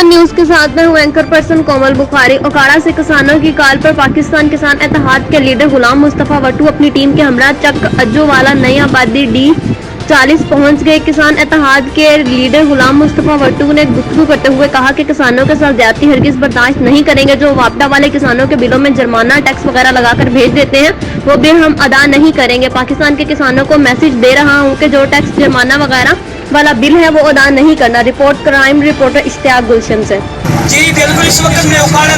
One news के साथ में हूँ एंकर पर्सन कोमल बुखारी। ओकाड़ा से किसानों की कॉल पर पाकिस्तान किसान इत्तेहाद के लीडर गुलाम मुस्तफा वट्टू अपनी टीम के हमरा चक अज्जोवाला नई आबादी D40 पहुंच गए। किसान इत्तेहाद के लीडर गुलाम मुस्तफा वट्टू ने गुफ्तगू करते हुए कहा कि किसानों के साथ ज्यादती हरगिज बर्दाश्त नहीं करेंगे। जो वापडा वाले किसानों के बिलों में जुर्माना टैक्स वगैरह लगाकर भेज देते हैं वो बिल हम अदा नहीं करेंगे। पाकिस्तान के किसानों को मैसेज दे रहा हूँ कि जो टैक्स जुर्माना वगैरह वाला बिल है वो अदा नहीं करना। रिपोर्ट क्राइम रिपोर्टर इश्तियाक गुलशन से। जी बिल्कुल, इस वक्त मैं उकाड़ा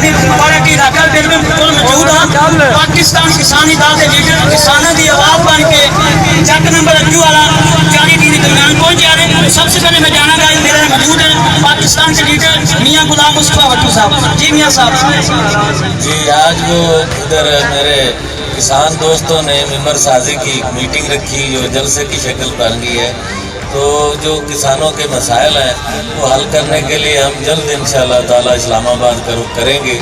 की इलाका बिल्कुल मौजूद हाँ। पाकिस्तान किसान इत्तेहाद के लीडर किसानों की आवाज बन के चक नंबर अज्जोवाला 40D के दरमियान पहुंच जा रहे हैं। सबसे पहले मैं जाना चाहूँगा मेरे मौजूद है पाकिस्तान के लीडर मियाँ गुलाम मुस्तफा वट्टू साहब। जी मियाँ साहब। जी आज वो इधर मेरे किसान दोस्तों ने मेंबर साजी की मीटिंग रखी जो जलसे की शक्ल बन गई है। तो जो किसानों के मसाइल हैं वो हल करने के लिए हम जल्द इंशाल्लाह ताला इस्लामाबाद का रुख करेंगे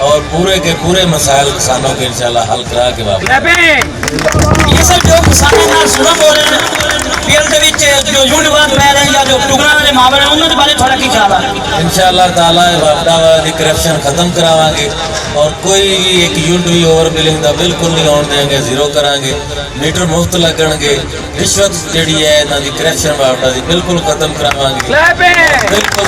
और पूरे के पूरे मसाइल किसानों के इंशाल्लाह हल करा के वापस। ये सब जो किसानों नाल जुड़म हो रहे हैं फील्ड ਦੇ ਵਿੱਚ जो यूनिवर्स पै रहे हैं या जो टुकड़ा वाले मामले हैं उन्होंने बारे थोड़ा की ख्याल है। इंशाल्लाह ताला वापडा वाली करप्शन खत्म करावांगे और कोई भी एक यूनिट भी ओवर बिलिंग का बिल्कुल नहीं होने देंगे, जीरो करांगे। मीटर मुफ्त लगणगे, रिश्वत जिहड़ी है इन्हां दी करप्शन वापडा दी बिल्कुल खत्म करावांगे। बिल्कुल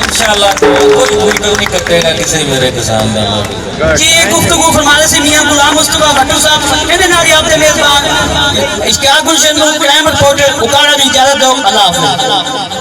इंशाल्लाह कोई मीटर नहीं कटेगा किसी मेरे किसान का। जी एक गुफ्तगू फरमाने से मियां गुलाम मुस्तफा वट्टू साहब कहते ना आप मेजबान इश्तियाक गुलशन क्राइम रिपोर्टर उकाड़ा की इजाजत दो। अल्लाह हाफिज़।